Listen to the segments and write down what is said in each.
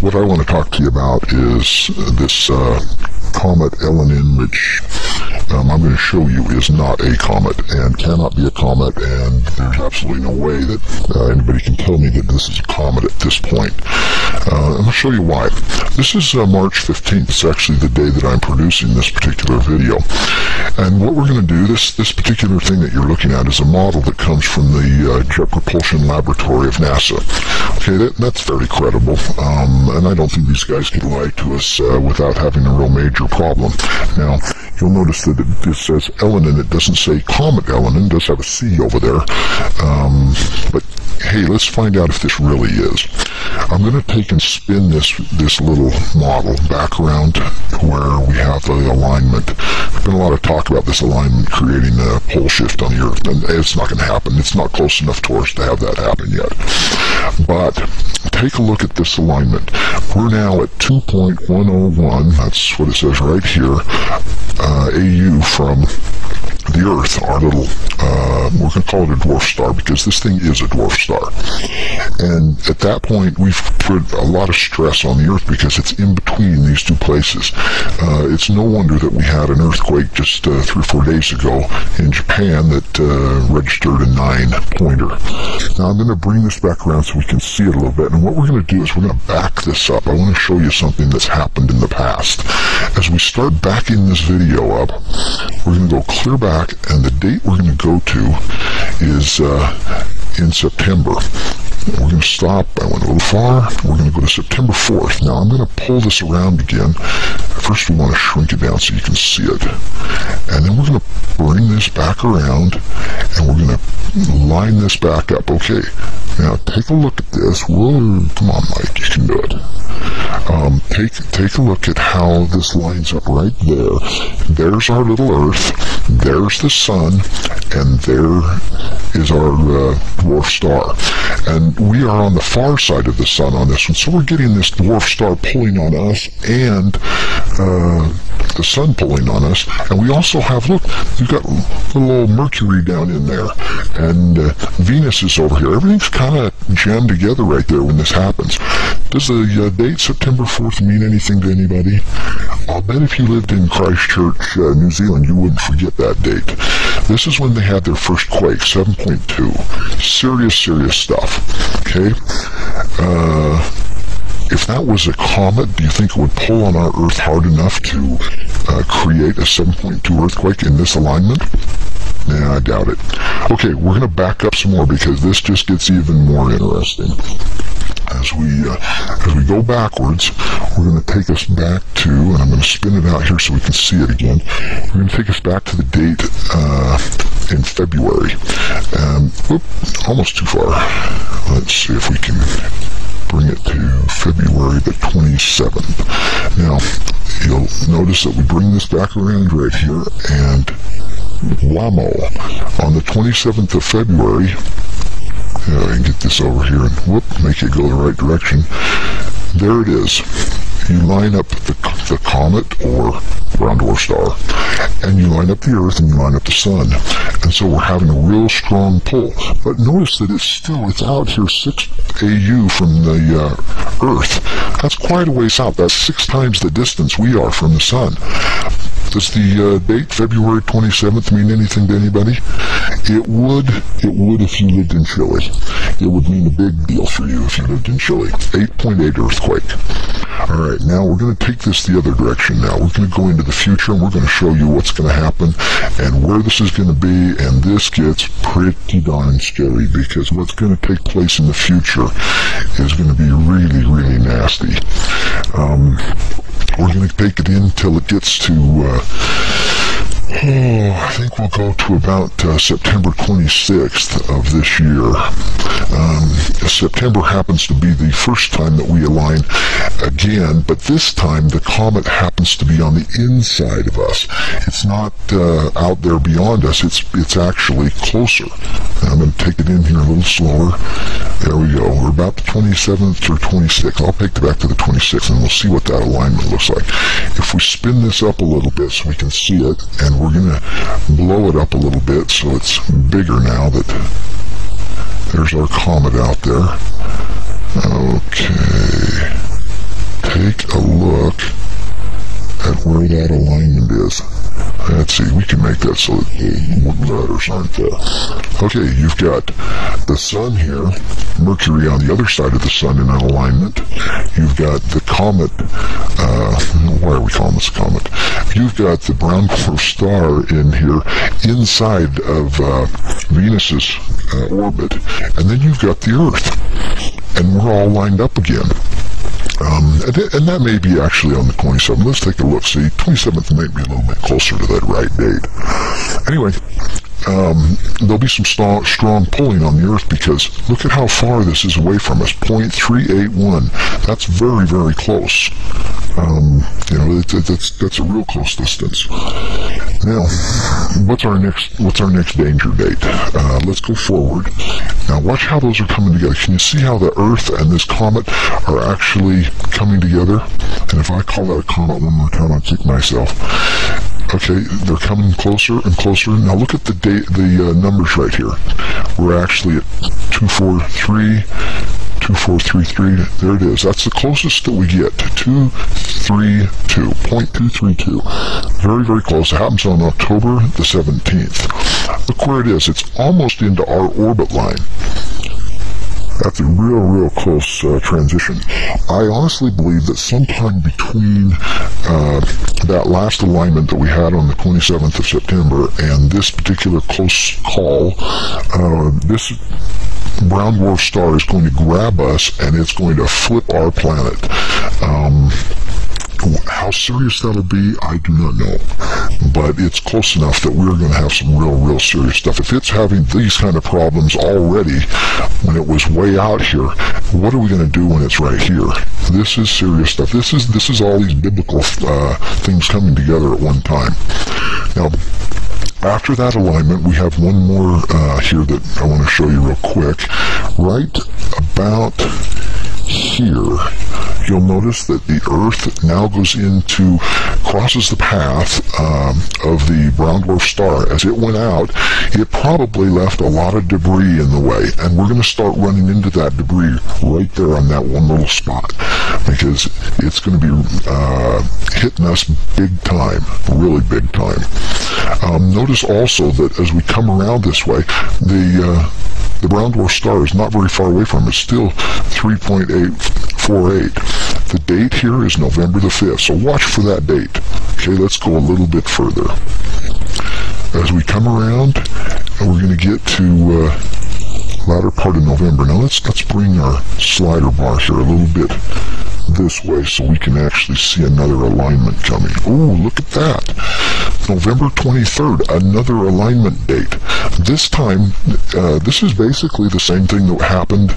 what I want to talk to you about is this comet Elenin, which I'm going to show you is not a comet and cannot be a comet, and there's absolutely no way that anybody can tell me that this is a comet at this point. I'm going to show you why. This is March 15th. It's actually the day that I'm producing this particular video. And what we're going to do, this particular thing that you're looking at is a model that comes from the Jet Propulsion Laboratory of NASA. Okay, that's very credible, and I don't think these guys can lie to us without having a real major problem. Now, you'll notice that it says Elenin. It doesn't say Comet Elenin. It does have a C over there. But hey, let's find out if this really is. I'm going to take and spin this little model back around to where we have the alignment. There's been a lot of talk about this alignment creating a pole shift on the Earth, and it's not going to happen. It's not close enough to us to have that happen yet. But take a look at this alignment. We're now at 2.101. That's what it says right here. AU from the Earth, our little, we're going to call it a dwarf star because this thing is a dwarf star. And at that point, we've put a lot of stress on the Earth because it's in between these two places. It's no wonder that we had an earthquake just 3 or 4 days ago in Japan that registered a 9-pointer. Now I'm going to bring this back around so we can see it a little bit. And what we're going to do is we're going to back this up. I want to show you something that's happened in the past. As we start backing this video up, we're going to go clear back, and the date we're going to go to is in September. We're going to stop. I went a little far. We're going to go to September 4th. Now I'm going to pull this around again. First we want to shrink it down so you can see it. And then we're going to bring this back around, and we're going to line this back up. Okay, now take a look at this. Whoa, come on, Mike, you can do it. Take a look at how this lines up right there. There's our little Earth, there's the Sun, and there is our dwarf star. And we are on the far side of the Sun on this one, so we're getting this dwarf star pulling on us and the Sun pulling on us. And we also have, look, you've got little old Mercury down in there, and Venus is over here. Everything's kind of jammed together right there when this happens. Does the date September 4th mean anything to anybody? I'll bet if you lived in Christchurch, New Zealand, you wouldn't forget that date. This is when they had their first quake, 7.2. Serious stuff. Okay? If that was a comet, do you think it would pull on our Earth hard enough to create a 7.2 earthquake in this alignment? Nah, I doubt it. Okay, we're going to back up some more because this just gets even more interesting. As we go backwards, we're going to take us back to, and I'm going to spin it out here so we can see it again. We're going to take us back to the date in February. Whoop, almost too far. Let's see if we can bring it to February the 27th. Now, you'll notice that we bring this back around right here, and whammo, on the 27th of February, I can get this over here and whoop, make it go the right direction. There it is. You line up the comet or round dwarf star, and you line up the Earth, and you line up the Sun. And so we're having a real strong pull. But notice that it's out here 6 AU from the Earth. That's quite a ways out. That's 6 times the distance we are from the Sun. Does the date February 27th mean anything to anybody? It would if you lived in Chile. It would mean a big deal for you if you lived in Chile. 8.8 earthquake. Alright, now we're going to take this the other direction now. We're going to go into the future, and we're going to show you what's going to happen and where this is going to be, and this gets pretty darn scary because what's going to take place in the future is going to be really nasty. We're going to take it in until it gets to, I think we'll go to about September 26th of this year. September happens to be the first time that we align again, but this time the comet happens to be on the inside of us. It's not out there beyond us, it's actually closer. And I'm going to take it in here a little slower. There we go. We're about the 27th or 26th. I'll take it back to the 26th, and we'll see what that alignment looks like. If we spin this up a little bit so we can see it, and we're going to blow it up a little bit so it's bigger now that there's our comet out there. Okay. take a look at where that alignment is. Let's see, we can make that so that the letters aren't there. Okay, you've got the sun here, Mercury on the other side of the sun in an alignment. You've got the comet, why are we calling this a comet? You've got the brown dwarf star in here inside of Venus's orbit, and then you've got the Earth, and we're all lined up again. And that may be actually on the 27th. Let's take a look. See, 27th might be a little bit closer to that right date. Anyway, there'll be some strong pulling on the Earth because look at how far this is away from us. 0.381. That's very, very close. You know, that's a real close distance. Now, what's our next danger date? Let's go forward. Now, watch how those are coming together. Can you see how the Earth and this comet are actually coming together? And if I call that a comet one more time, I'll kick myself. Okay, they're coming closer and closer. Now look at the numbers right here. We're actually at 243. 2433, there it is. That's the closest that we get to 232, 0.232. Very, very close. It happens on October the 17th. Look where it is. It's almost into our orbit line. That's a real close transition. I honestly believe that sometime between that last alignment that we had on the 27th of September and this particular close call, this brown dwarf star is going to grab us and it's going to flip our planet. How serious that'll be, I do not know. But it's close enough that we're going to have some real serious stuff. If it's having these kind of problems already when it was way out here, what are we going to do when it's right here? This is serious stuff. This is all these biblical things coming together at one time. Now, after that alignment, we have one more here that I want to show you real quick. Right about here, you'll notice that the Earth now crosses the path of the brown dwarf star. As it went out, it probably left a lot of debris in the way, and we're going to start running into that debris right there on that one little spot, because it's going to be hitting us big time, really big time. Notice also that as we come around this way, the brown dwarf star is not very far away from us, still 3.848. The date here is November the 5th, so watch for that date. Okay, let's go a little bit further. As we come around, we're going to get to latter part of November. Now let's bring our slider bar here a little bit this way so we can actually see another alignment coming. Oh, look at that. November 23rd, another alignment date. This time, this is basically the same thing that happened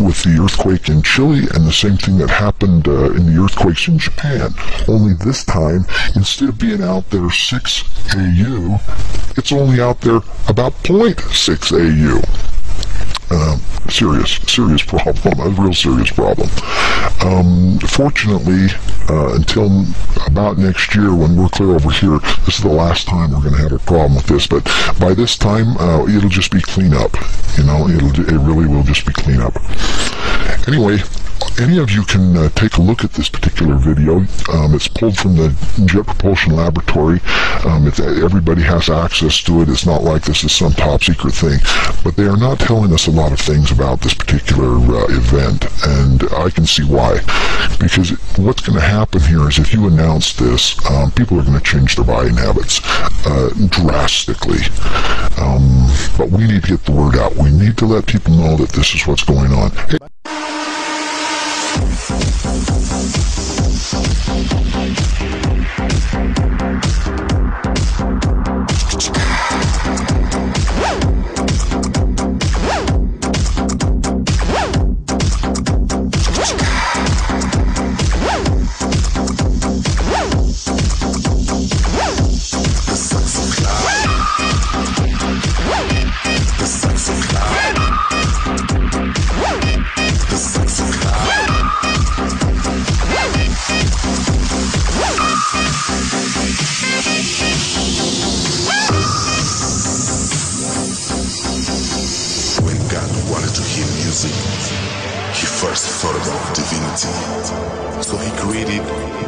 with the earthquake in Chile and the same thing that happened in the earthquakes in Japan. Only this time, instead of being out there 6 AU, it's only out there about 0.6 AU. Serious problem, a real serious problem. Fortunately, until about next year when we're clear over here, this is the last time we're going to have a problem with this, but by this time, it'll just be cleanup. You know, it really will just be cleanup. Anyway, any of you can take a look at this particular video. It's pulled from the Jet Propulsion Laboratory. Everybody has access to it. It's not like this is some top secret thing, but they are not telling us a lot of things about this particular event, and I can see why. Because what's going to happen here is if you announce this, people are going to change their buying habits drastically. But we need to get the word out. We need to let people know that this is what's going on. Hey, The sexy cloud.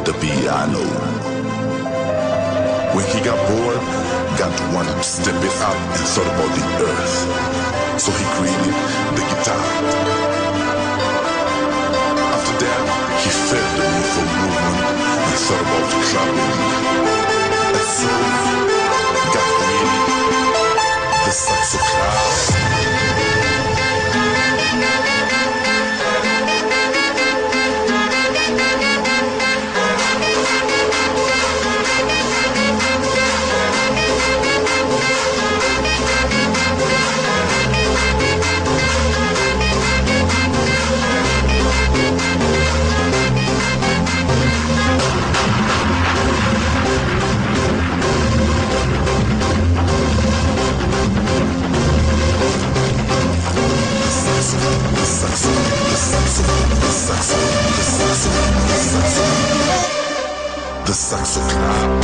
the piano. When he got bored, God wanted to step it up and thought about the earth. So he created the guitar. After that, he felt the need for movement and thought about traveling. And so, God created the saxophone. The saxophone.